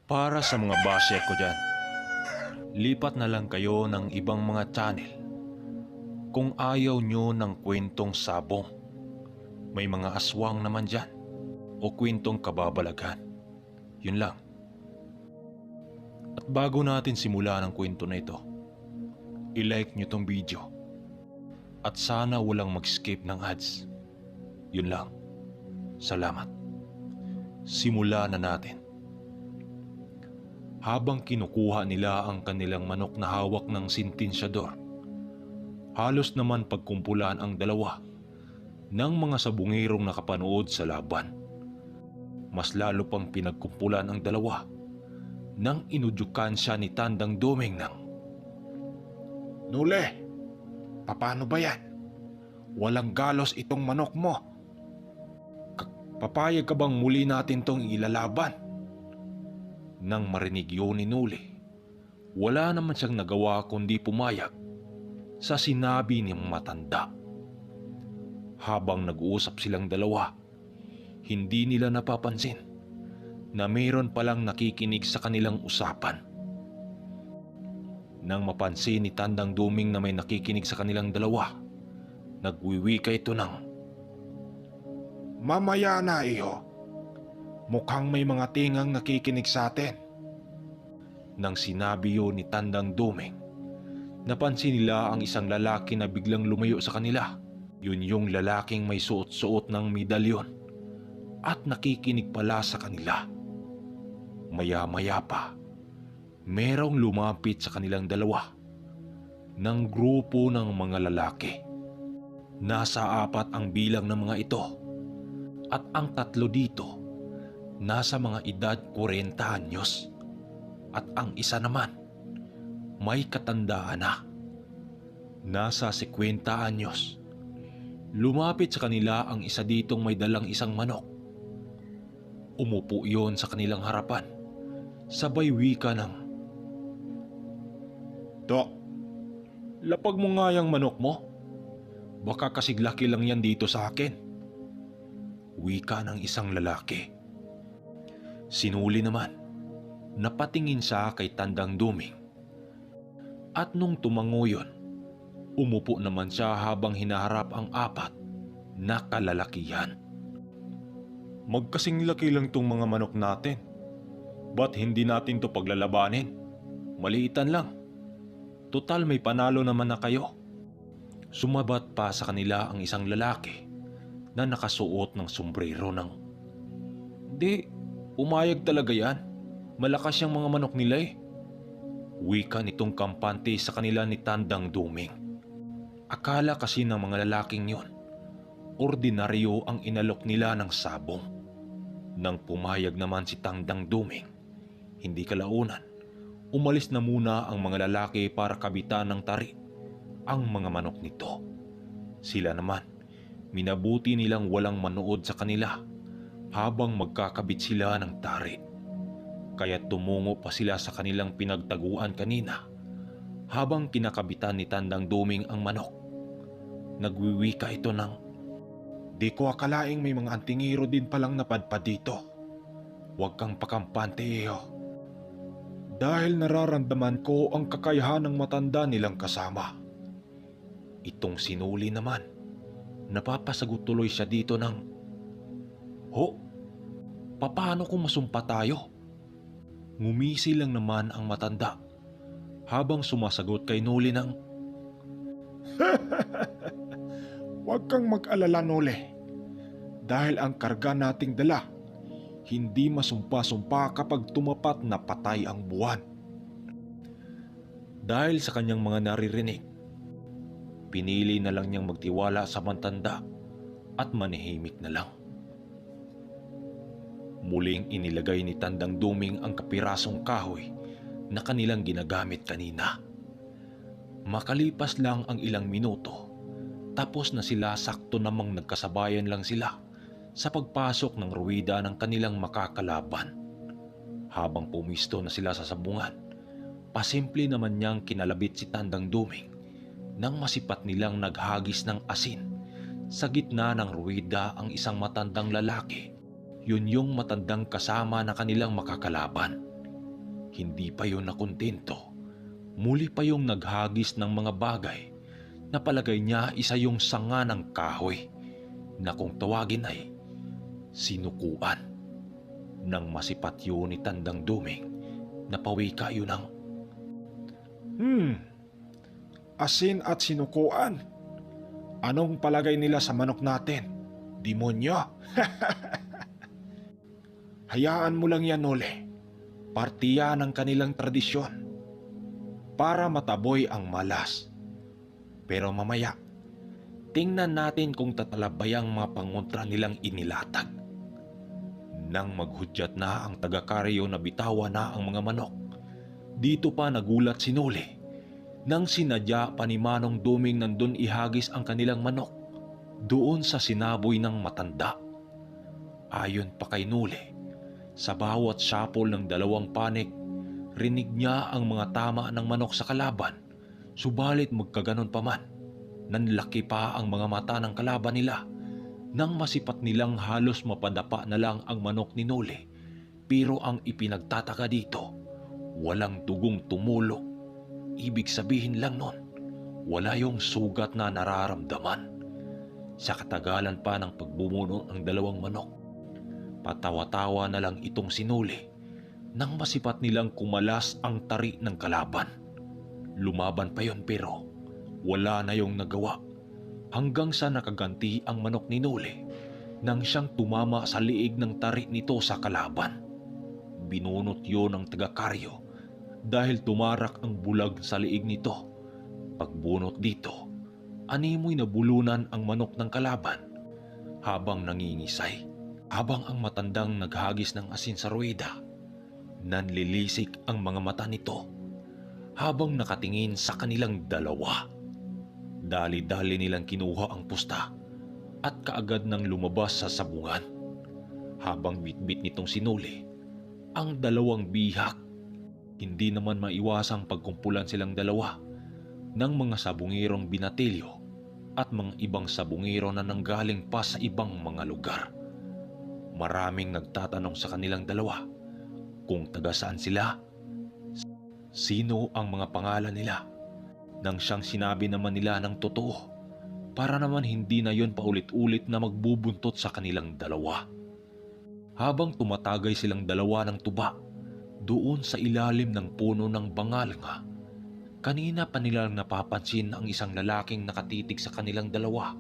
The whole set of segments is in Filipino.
Para sa mga basher ko dyan, lipat na lang kayo ng ibang mga channel kung ayaw nyo ng kwentong sabong. May mga aswang naman dyan o kwentong kababalagan. Yun lang. At bago natin simula ng kwento na ito, i-like nyo tong video. At sana walang mag-skip ng ads. Yun lang. Salamat. Simula na natin. Habang kinukuha nila ang kanilang manok na hawak ng sintinsyador, halos naman pagkumpulan ang dalawa ng mga sabungirong nakapanood sa laban. Mas lalo pang pinagkumpulan ang dalawa nang inudyukan siya ni Tandang Duming ng, Nule, paano ba yan? Walang galos itong manok mo. Papayag ka bang muli natin tong ilalaban? nang marinig yun ni Nuli, wala naman siyang nagawa kundi pumayag sa sinabi ng matanda. Habang nag-uusap silang dalawa, hindi nila napapansin na mayroon palang nakikinig sa kanilang usapan. Nang mapansin ni Tandang Duming na may nakikinig sa kanilang dalawa, nagwiwika ito ng, Mamaya na iyo. Mukhang may mga tingang nakikinig sa atin. Nang sinabi yun ni Tandang Duming, napansin nila ang isang lalaki na biglang lumayo sa kanila. Yun yung lalaking may suot-suot ng medalyon at nakikinig pala sa kanila. Maya-maya pa, merong lumapit sa kanilang dalawa ng grupo ng mga lalaki. Nasa 4 ang bilang ng mga ito at ang 3 dito nasa mga edad 40 anyos at ang isa naman may katandaan na. Nasa 50 anyos. Lumapit sa kanila ang isa ditong may dalang isang manok. Umupo yon sa kanilang harapan. Sabay wika ng, Dok, lapag mo nga yung manok mo. Baka kasiglaki lang yan dito sa akin. Wika ng isang lalaki. Sinuli naman, napatingin siya kay Tandang Duming. At nung tumango yun, umupo naman siya habang hinaharap ang 4 na kalalakihan. Magkasing laki lang tong mga manok natin. Ba't hindi natin to paglalabanin? Maliitan lang. Total may panalo naman na kayo. Sumabat pa sa kanila ang isang lalaki na nakasuot ng sombrero ng, Di, umayag talaga yan. Malakas yung mga manok nila eh. Wika nitong kampante sa kanila ni Tandang Duming. Akala kasi ng mga lalaking yon, ordinaryo ang inalok nila ng sabong. Nang pumayag naman si Tandang Duming, hindi kalaunan, umalis na muna ang mga lalaki para kabitan ng tari ang mga manok nito. Sila naman, minabuti nilang walang manood sa kanila habang magkakabit sila ng tari. Kaya tumungo pa sila sa kanilang pinagtaguan kanina habang kinakabitan ni Tandang Duming ang manok. Nagwiwika ito ng, Di ko akalaing may mga antingiro din palang napadpad dito. Huwag kang pakampante iyo. Dahil nararamdaman ko ang kakayahan ng matanda nilang kasama. Itong sinuli naman, napapasagot tuloy siya dito ng, Ho, paano kung masumpa tayo? Ngumisi lang naman ang matanda habang sumasagot kay Nuli ng, Huwag kang mag-alala, Nole. Dahil ang karga nating dala, hindi masumpa-sumpa kapag tumapat na patay ang buwan. Dahil sa kanyang mga naririnig, pinili na lang niyang magtiwala sa matanda at manahimik na lang. Muling inilagay ni Tandang Duming ang kapirasong kahoy na kanilang ginagamit kanina. Makalipas lang ang ilang minuto, tapos na sila, sakto namang nagkasabayan lang sila sa pagpasok ng ruwida ng kanilang makakalaban. Habang pumisto na sila sa sabungan, pasimple naman niyang kinalabit si Tandang Duming nang masipat nilang naghagis ng asin. Sa gitna ng ruwida ang isang matandang lalaki. Yun yung matandang kasama na kanilang makakalaban. Hindi pa yun nakontento. Muli pa yung naghagis ng mga bagay na palagay niya isa yung sanga ng kahoy na kung tawagin ay sinukuan. Nang masipat yun ni Tandang Duming, napawika yun ng, Asin at sinukuan. Anong palagay nila sa manok natin? Demonyo? Hayaan mo lang yan, Nole. Parte yan ng kanilang tradisyon. Para mataboy ang malas. Pero mamaya, tingnan natin kung tatalabayang mga pangontra nilang inilatag. Nang maghudyat na ang taga-karyo na bitawa na ang mga manok, dito pa nagulat si Nole nang sinadya pa ni Manong Duming nandun ihagis ang kanilang manok doon sa sinaboy ng matanda. Ayon pa kay Nole, sa bawat sapol ng dalawang panig, rinig niya ang mga tama ng manok sa kalaban, subalit magkaganon pa man, nanlaki pa ang mga mata ng kalaban nila nang masipat nilang halos mapadapa na lang ang manok ni Nole. Pero ang ipinagtataka dito, walang dugong tumulong. Ibig sabihin lang nun, wala yung sugat na nararamdaman. Sa katagalan pa ng pagbubuno ng dalawang manok, patawa-tawa na lang itong si Nole nang masipat nilang kumalas ang tari ng kalaban. Lumaban pa yon pero wala na yung nagawa hanggang sa nakaganti ang manok ni Nole nang siyang tumama sa liig ng tari nito sa kalaban. Binunot yon ng taga-karyo dahil tumarak ang bulag sa liig nito. Pagbunot dito, animoy nabulunan ang manok ng kalaban habang nangingisay. Habang ang matandang naghagis ng asin sa rueda, nanlilisik ang mga mata nito habang nakatingin sa kanilang dalawa. Dali-dali nilang kinuha ang pusta at kaagad nang lumabas sa sabungan. Habang bitbit nitong si Nole ang dalawang bihak, hindi naman maiwasang pagkumpulan silang dalawa ng mga sabungirong binatilyo at mga ibang sabungiro na nanggaling pa sa ibang mga lugar. Maraming nagtatanong sa kanilang dalawa kung taga saan sila, sino ang mga pangalan nila, nang siyang sinabi naman nila ng totoo para naman hindi na yon paulit-ulit na magbubuntot sa kanilang dalawa. Habang tumatagay silang dalawa ng tuba doon sa ilalim ng puno ng bangalanga, kanina pa nilang napapansin ang isang lalaking nakatitig sa kanilang dalawa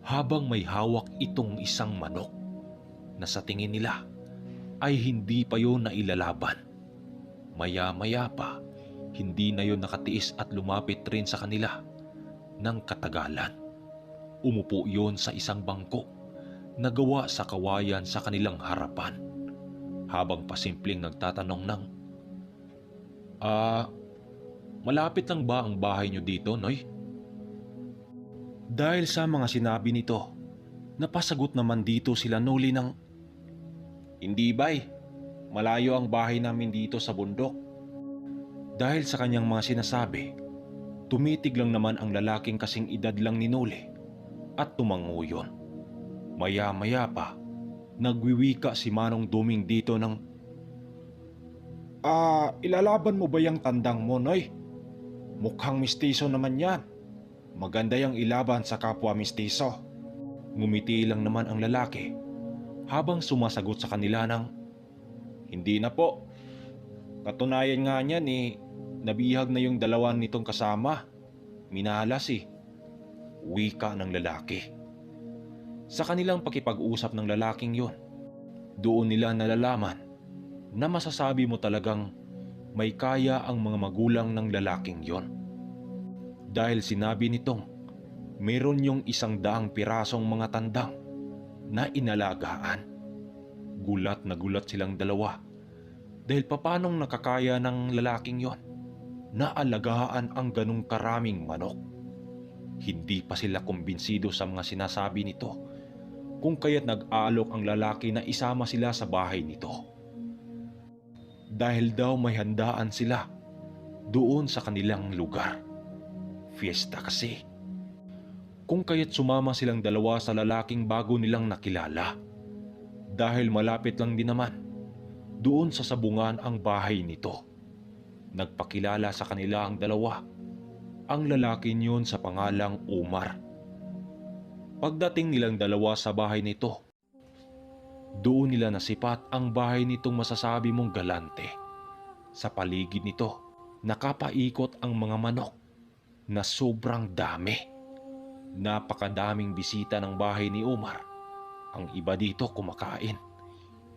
habang may hawak itong isang manok na sa tingin nila ay hindi pa yon nailalaban. Maya-maya pa, hindi na yon nakatiis at lumapit rin sa kanila ng katagalan. Umupo yon sa isang bangko na gawa sa kawayan sa kanilang harapan habang pasimpleng nagtatanong ng, malapit lang ba ang bahay niyo dito, Noy? Dahil sa mga sinabi nito, napasagot naman dito sila Nole ng, hindi bay, malayo ang bahay namin dito sa bundok. Dahil sa kanyang mga sinasabi, tumitig lang naman ang lalaking kasing edad lang ni Nole at tumango yun. Maya-maya pa, nagwiwika si Manong Duming dito ng, ilalaban mo ba yung tandang mo, Noy? Mukhang mistiso naman yan. Maganda yung ilaban sa kapwa mistiso. Ngumiti lang naman ang lalaki habang sumasagot sa kanila ng, hindi na po. Katunayan nga niyan nabihag na yung dalawa nitong kasama. Minalas wika ng lalaki. Sa kanilang pakipag-usap ng lalaking yon, doon nila nalalaman na masasabi mo talagang may kaya ang mga magulang ng lalaking yon. Dahil sinabi nitong meron yung 100 pirasong mga tandang na inalagaan. Gulat na gulat silang dalawa dahil papanong nakakaya ng lalaking yon na alagaan ang ganong karaming manok. Hindi pa sila kumbinsido sa mga sinasabi nito kung kaya't nag-aalok ang lalaki na isama sila sa bahay nito. Dahil daw may handaan sila doon sa kanilang lugar. Fiesta kasi. Kung kaya't sumama silang dalawa sa lalaking bago nilang nakilala. Dahil malapit lang din naman, Doon sa sabungan ang bahay nito. Nagpakilala sa kanila ang dalawa. Ang lalaki niyon sa pangalang Umar. Pagdating nilang dalawa sa bahay nito, doon nila nasipat ang bahay nitong masasabi mong galante. Sa paligid nito, nakapaikot ang mga manok na sobrang dami. Napakadaming bisita ng bahay ni Umar. Ang iba dito kumakain.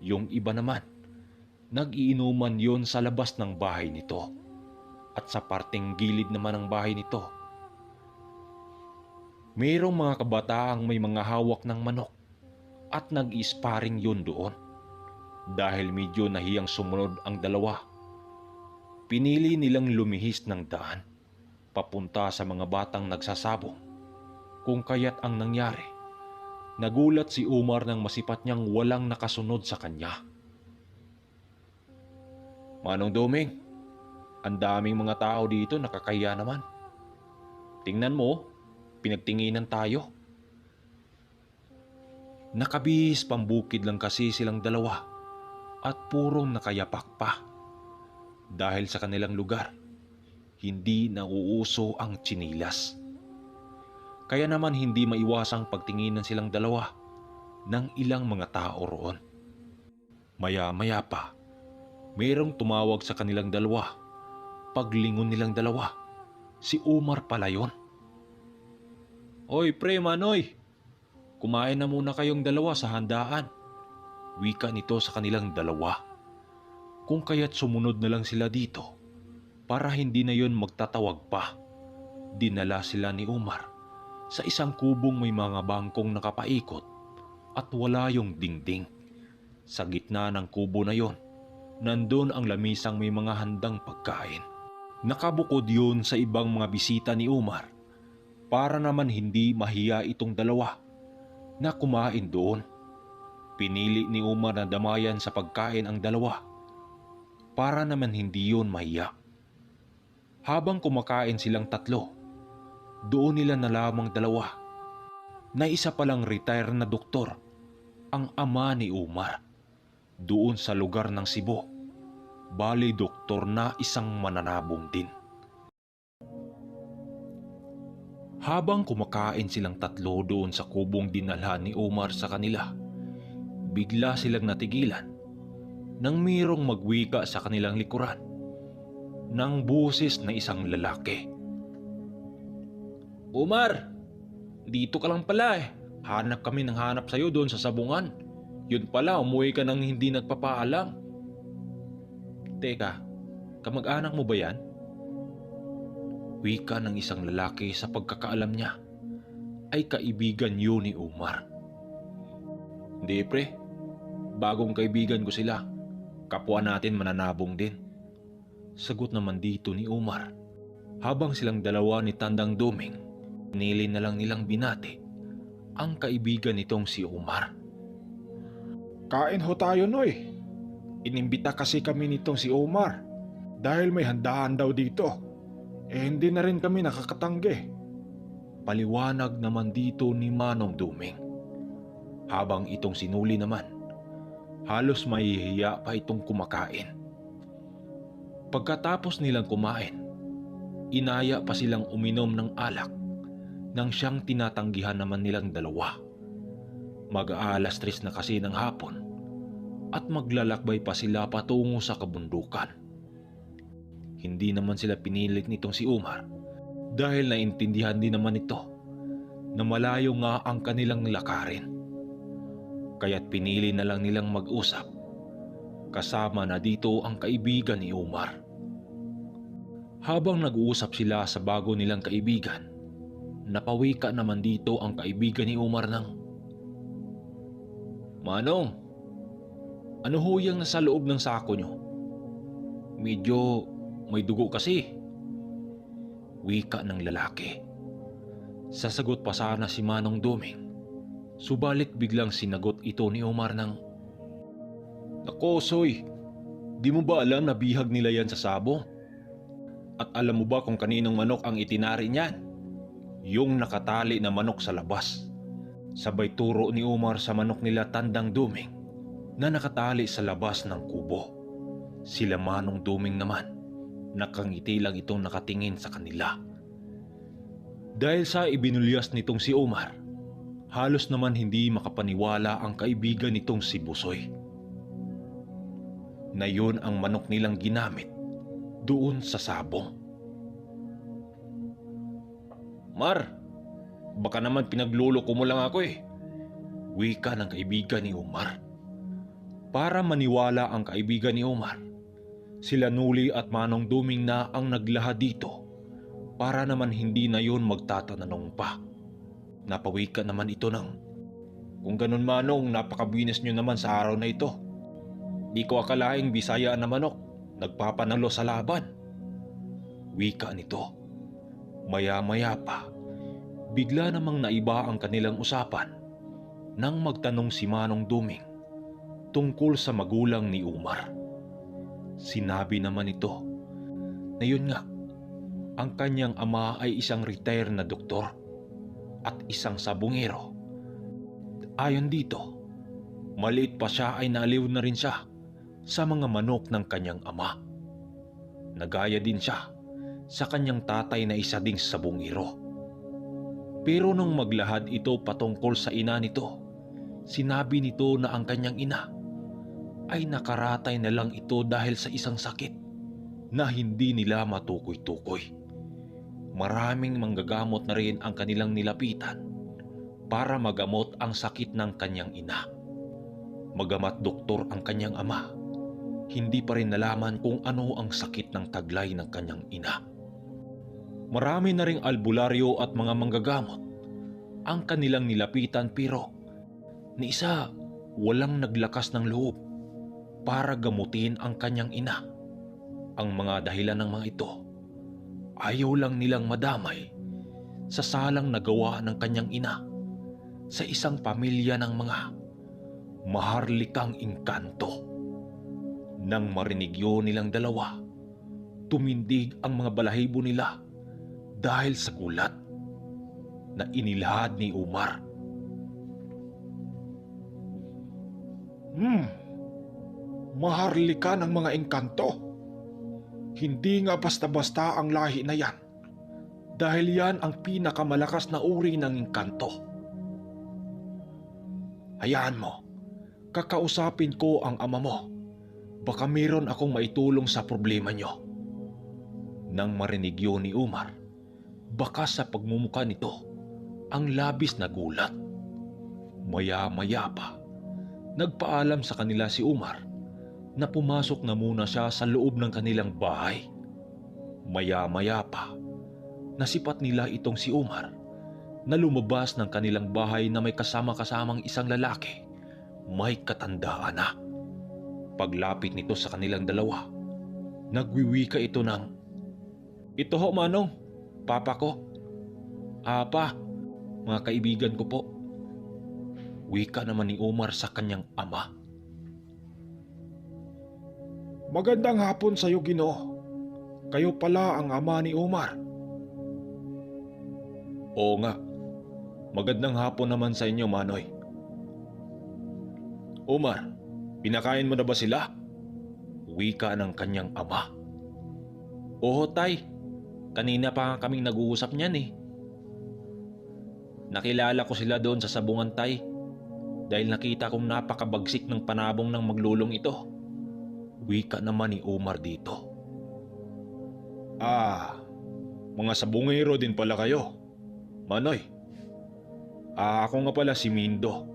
Yung iba naman, nag-iinuman yon sa labas ng bahay nito. At sa parteng gilid naman ng bahay nito, mayroong mga kabataang may mga hawak ng manok at nag-i-sparring yun doon. Dahil medyo nahiyang sumunod ang dalawa, pinili nilang lumihis ng daan papunta sa mga batang nagsasabong. Kung kaya't ang nangyari, nagulat si Umar nang masipat niyang walang nakasunod sa kanya. "Manong Duming, ang daming mga tao dito, nakakahiya naman. Tingnan mo, pinagtinginan tayo." Nakabihis pambukid lang kasi silang dalawa at purong nakayapak pa. Dahil sa kanilang lugar, hindi nauuso ang tsinilas. Kaya naman hindi maiwasang pagtinginan silang dalawa ng ilang mga tao roon. Maya-maya pa, mayroong tumawag sa kanilang dalawa. Paglingon nilang dalawa, si Umar pala yun. "Oy pre, Manoy, kumain na muna kayong dalawa sa handaan." Wika nito sa kanilang dalawa. Kung kaya't sumunod na lang sila dito para hindi na yon magtatawag pa. Dinala sila ni Umar sa isang kubong may mga bangkong nakapaikot at wala yung dingding. Sa gitna ng kubo na yon, nandun ang lamisang may mga handang pagkain. Nakabukod yun sa ibang mga bisita ni Umar para naman hindi mahiya itong dalawa na kumain doon. Pinili ni Umar na damayan sa pagkain ang dalawa para naman hindi yun mahiya. Habang kumakain silang tatlo, doon nila nalamang dalawa na isa palang retire na doktor ang ama ni Umar doon sa lugar ng Cebu. Bali doktor na isang mananabong din. Habang kumakain silang tatlo doon sa kubong dinalhan ni Umar sa kanila, bigla silang natigilan nang mayroong magwika sa kanilang likuran ng boses na isang lalaki. "Umar, dito ka lang pala eh. Hanap kami ng hanap sa'yo doon sa sabungan. Yun pala, umuwi ka nang hindi nagpapaalam." "Teka, kamag-anak mo ba yan?" Wika ng isang lalaki. Sa pagkakaalam niya ay kaibigan yun ni Umar. "Hindi pre, bagong kaibigan ko sila. Kapwa natin mananabong din." Sagot naman dito ni Umar. Habang silang dalawa ni Tandang Duming, pinili na lang nilang binati ang kaibigan nitong si Umar. "Kain ho tayo, Noy. Inimbita kasi kami nitong si Umar dahil may handaan daw dito. Hindi na rin kami nakakatanggi." Paliwanag naman dito ni Manong Duming. Habang itong sinuli naman, halos mahihiya pa itong kumakain. Pagkatapos nilang kumain, inaya pa silang uminom ng alak nang siyang tinatanggihan naman nilang dalawa. Mag-aalas 3 na kasi ng hapon at maglalakbay pa sila patungo sa kabundukan. Hindi naman sila pinilit nitong si Umar dahil naintindihan din naman ito na malayo nga ang kanilang lakarin. Kaya't pinili na lang nilang mag-usap, kasama na dito ang kaibigan ni Umar. Habang nag-uusap sila sa bago nilang kaibigan, napawika naman dito ang kaibigan ni Umar ng, "Manong, ano ho yung nasa loob ng sako nyo? Medyo may dugo kasi." Wika ng lalaki. Sasagot pa sana si Manong Duming, subalit biglang sinagot ito ni Umar ng, "Nako, Soy, di mo ba alam na bihag nila yan sa sabong? At alam mo ba kung kaninong manok ang itinari niyan? Yung nakatali na manok sa labas." Sabay turo ni Umar sa manok nila Tandang Duming na nakatali sa labas ng kubo. Sila Manong Duming naman, nakangiti lang itong nakatingin sa kanila. Dahil sa ibinulyas nitong si Omar, halos naman hindi makapaniwala ang kaibigan nitong si Busoy na yun ang manok nilang ginamit doon sa sabong. Mar, baka naman pinagluloko mo lang ako eh. Wika ng kaibigan ni Omar. Para maniwala ang kaibigan ni Omar, sila Nuli at Manong Duming na ang naglahad dito para naman hindi na yun magtatanong pa. Napawika naman ito ng, "Kung ganun Manong, napakabinis nyo naman sa araw na ito. Di ko akalaing Bisaya na manok, nagpapanalo sa laban." Wika nito. Maya-maya pa, bigla namang naiba ang kanilang usapan nang magtanong si Manong Duming tungkol sa magulang ni Omar. Sinabi naman ito na yun nga, ang kanyang ama ay isang retired na doktor at isang sabungero. Ayon dito, maliit pa siya ay naaliw na rin siya sa mga manok ng kanyang ama. Nagaya din siya sa kanyang tatay na isa ding sabungero. Pero nung maglahad ito patungkol sa ina nito, sinabi nito na ang kanyang ina ay nakaratay na lang ito dahil sa isang sakit na hindi nila matukoy-tukoy. Maraming manggagamot na rin ang kanilang nilapitan para magamot ang sakit ng kanyang ina. Magamat doktor ang kanyang ama, hindi pa rin nalaman kung ano ang sakit ng taglay ng kanyang ina. Marami na ring albularyo at mga manggagamot ang kanilang nilapitan pero ni isa walang naglakas ng loob para gamutin ang kanyang ina. Ang mga dahilan ng mga ito, ayaw lang nilang madamay sa salang nagawa ng kanyang ina sa isang pamilya ng mga maharlikang engkanto. Nang marinig yun nilang dalawa, tumindig ang mga balahibo nila dahil sa gulat na inilahad ni Omar. Maharlika ng mga engkanto. Hindi nga basta-basta ang lahi na yan, dahil yan ang pinakamalakas na uri ng engkanto. Hayaan mo, kakausapin ko ang ama mo. Baka meron akong maitulong sa problema nyo. Nang marinig yun ni Omar, baka sa pagmumuka nito ang labis na gulat. Maya-maya pa, nagpaalam sa kanila si Omar na pumasok na muna siya sa loob ng kanilang bahay. Maya-maya pa, nasipat nila itong si Omar na lumabas ng kanilang bahay na may kasama-kasamang isang lalaki, may katandaan na. Paglapit nito sa kanilang dalawa, nagwiwika ito ng, "Ito ho Manong, papa ko. Pa, mga kaibigan ko po." Wika naman ni Omar sa kanyang ama. Magandang hapon sa iyo, Ginoo. Kayo pala ang ama ni Omar. Oo nga, magandang hapon naman sa inyo, Manoy. Omar, pinakain mo na ba sila? Wika ng kanyang ama. Oo tay, kanina pa kaming nag-uusap niyan eh. Nakilala ko sila doon sa sabungan tay, dahil nakita kong napakabagsik ng panabong ng maglulong ito. Wika naman ni Omar dito. Mga sabungero din pala kayo, Manoy. Ako nga pala si Mindo,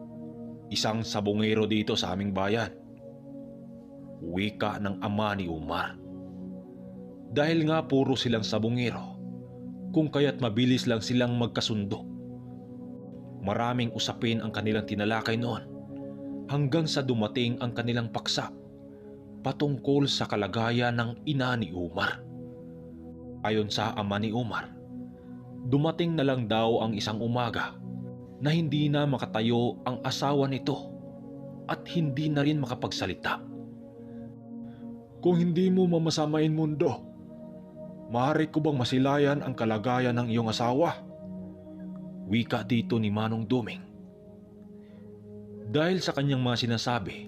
isang sabungero dito sa aming bayan. Wika ng ama ni Omar. Dahil nga puro silang sabungero, kung kaya't mabilis lang silang magkasundo. Maraming usapin ang kanilang tinalakay noon hanggang sa dumating ang kanilang paksa patungkol sa kalagayan ng ina ni Omar. Ayon sa ama ni Omar, dumating na lang daw ang isang umaga na hindi na makatayo ang asawa nito at hindi na rin makapagsalita. Kung hindi mo mamasamain mundo, maaari ko bang masilayan ang kalagayan ng iyong asawa? Wika dito ni Manong Duming. Dahil sa kanyang mga sinasabi,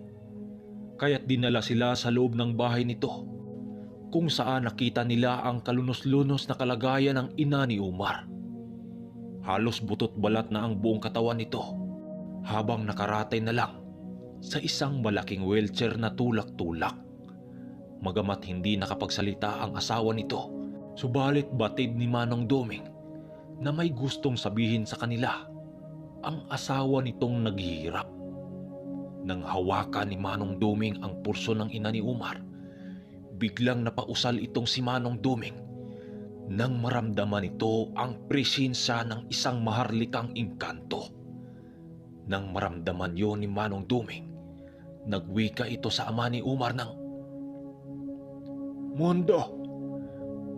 kaya't dinala sila sa loob ng bahay nito, kung saan nakita nila ang kalunos-lunos na kalagayan ng ina ni Umar. Halos butot balat na ang buong katawan nito, habang nakaratay na lang sa isang malaking wheelchair na tulak-tulak. Magamat hindi nakapagsalita ang asawa nito, subalit batid ni Manong Duming na may gustong sabihin sa kanila ang asawa nitong naghihirap. Nang hawakan ni Manong Duming ang pulso ng ina ni Umar, biglang napausal itong si Manong Duming nang maramdaman ito ang presensya ng isang maharlikang engkanto. Nang maramdaman yon ni Manong Duming, nagwika ito sa ama ni Umar ng, Mondo,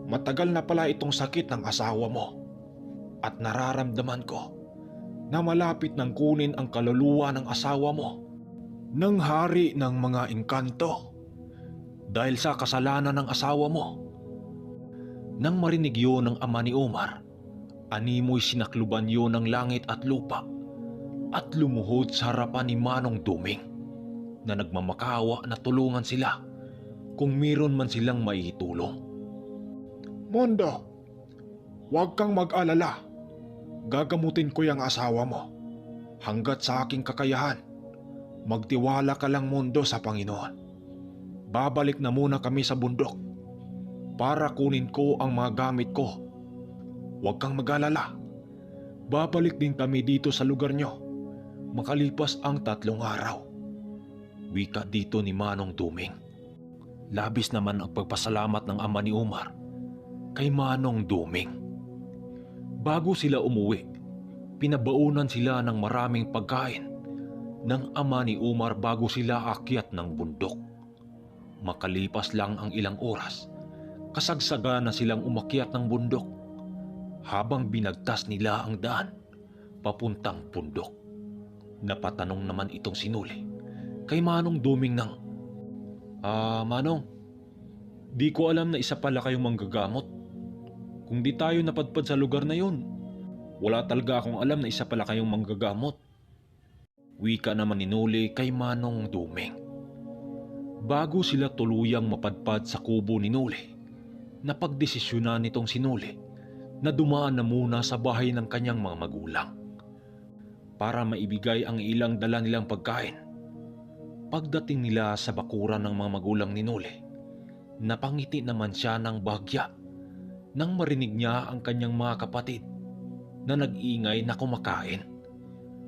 matagal na pala itong sakit ng asawa mo at nararamdaman ko na malapit nang kunin ang kaluluwa ng asawa mo ng hari ng mga engkanto dahil sa kasalanan ng asawa mo. Nang marinig yun ng ama ni Umar, animoy sinakluban yun ng langit at lupa at lumuhod sa harapan ni Manong Duming na nagmamakawa na tulungan sila kung meron man silang maitulong. Mondo, huwag kang mag-alala. Gagamutin ko yung asawa mo hanggat sa aking kakayahan. Magtiwala ka lang, Mondo, sa Panginoon. Babalik na muna kami sa bundok para kunin ko ang mga gamit ko. Huwag kang mag-alala. Babalik din kami dito sa lugar nyo makalipas ang 3 araw. Wika dito ni Manong Duming. Labis naman ang pagpasalamat ng ama ni Umar kay Manong Duming. Bago sila umuwi, pinabaunan sila ng maraming pagkain ng ama ni Umar bago sila akyat ng bundok. Makalipas lang ang ilang oras, kasagsaga na silang umakyat ng bundok habang binagtas nila ang daan papuntang bundok. Napatanong naman itong sinuli kay Manong Duming ng, Manong, di ko alam na isa pala kayong manggagamot. Kung di tayo napadpad sa lugar na yun, wala talaga akong alam na isa pala kayong manggagamot. Wika naman ni Nuli kay Manong Duming. Bago sila tuluyang mapadpad sa kubo ni Nuli, napagdesisyonan nitong si Nuli na dumaan na muna sa bahay ng kanyang mga magulang para maibigay ang ilang dala nilang pagkain. Pagdating nila sa bakuran ng mga magulang ni Nuli, napangiti naman siya ng bahagya nang marinig niya ang kanyang mga kapatid na nag-ingay na kumakain.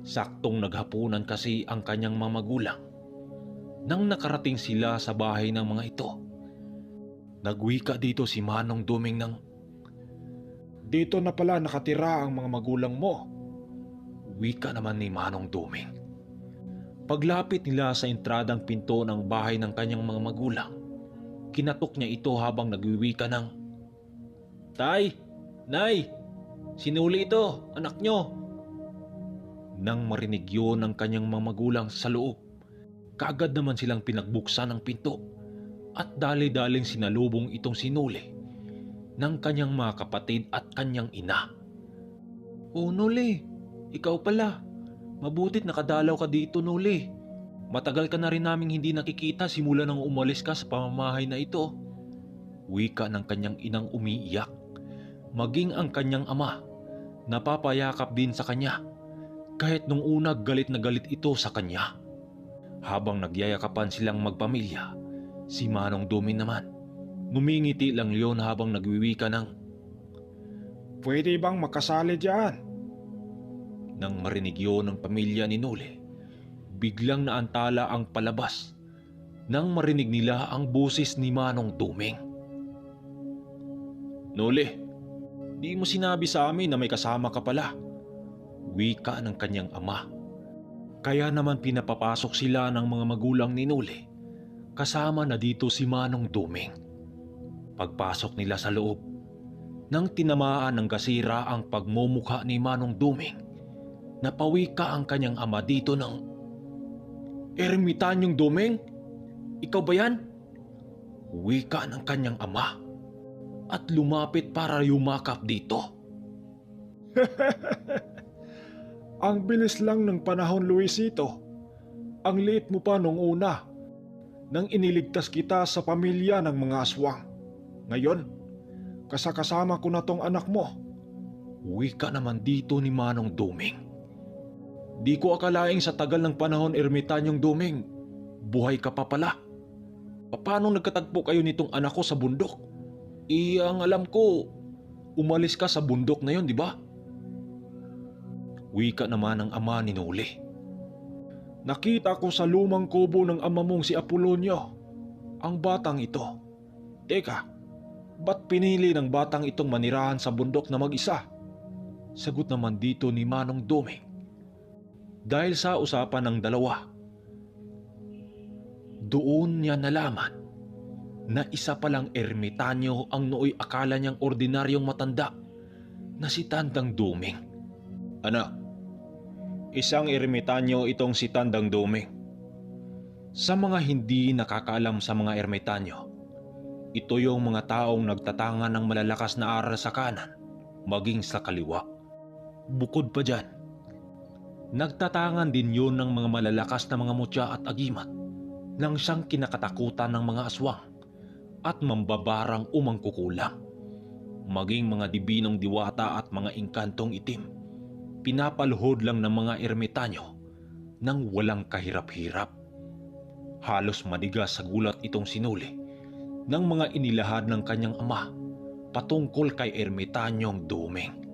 Saktong naghapunan kasi ang kanyang mga magulang nang nakarating sila sa bahay ng mga ito. Nagwika dito si Manong Duming ng, Dito na pala nakatira ang mga magulang mo. wika naman ni Manong Duming. Paglapit nila sa entradang pinto ng bahay ng kanyang mga magulang, kinatok niya ito habang nagwiwika ng, Tay! Nay! Sinuli ito! Anak nyo! Nang marinig yun ng kanyang mga magulang sa loob, kaagad naman silang pinagbuksan ng pinto at dali-daling sinalubong itong sinuli ng kanyang mga kapatid at kanyang ina. Oh, Nuli! Ikaw pala! Mabutit nakadalaw ka dito, Nuli. Matagal ka na rin naming hindi nakikita simula nang umalis ka sa pamamahay na ito. Wika ng kanyang inang umiiyak. Maging ang kanyang ama, napapayakap din sa kanya. Kahit nung una galit na galit ito sa kanya. Habang nagyayakapan silang magpamilya, si Manong Duming naman, ngumingiti lang yon habang nagwiwika ng, Pwede bang makasali dyan? Nang marinig yun ng pamilya ni Nuli, biglang naantala ang palabas nang marinig nila ang boses ni Manong Duming. Nuli, di mo sinabi sa amin na may kasama ka pala. Wika ng kanyang ama. Kaya naman pinapapasok sila ng mga magulang ni Nuli, kasama na dito si Manong Duming. Pagpasok nila sa loob, nang tinamaan ng gasira ang pagmumukha ni Manong Duming, napawika ang kanyang ama dito ng, Ermitanyong Duming? Ikaw ba yan? Wika ng kanyang ama at lumapit para yumakap dito. Ang bilis lang ng panahon, Luisito. Ang liit mo pa nung una. nang iniligtas kita sa pamilya ng mga aswang. Ngayon, kasakasama ko na tong anak mo. Wika naman dito ni Manong Duming. Di ko akalaing sa tagal ng panahon, Ermitanyong Duming, buhay ka pa pala. Paano nagkatagpo kayo nitong anak ko sa bundok? Ang alam ko, umalis ka sa bundok na yon, di ba? Wika naman ng ama ni Noli. Nakita ko sa lumang kubo ng ama mong si Apolonio ang batang ito. Teka, ba't pinili ng batang itong manirahan sa bundok na mag-isa? Sagot naman dito ni Manong Duming. Dahil sa usapan ng dalawa, doon niya nalaman na isa palang ermitanyo ang nooy akala niyang ordinaryong matanda na si Tandang Duming. Anak, isang ermitanyo itong si Tandang Duming. Sa mga hindi nakakaalam sa mga ermitanyo, ito yung mga taong nagtatangan ng malalakas na aral sa kanan, maging sa kaliwa. Bukod pa dyan, nagtatangan din yun ng mga malalakas na mga mutya at agimat nang siyang kinakatakutan ng mga aswang at mambabarang umangkukulam. Maging mga dibinong diwata at mga engkantong itim, pinapaluhod lang ng mga ermitanyo nang walang kahirap-hirap. Halos madigas sa gulat itong sinuli ng mga inilahad ng kanyang ama patungkol kay Ermitanyong Duming.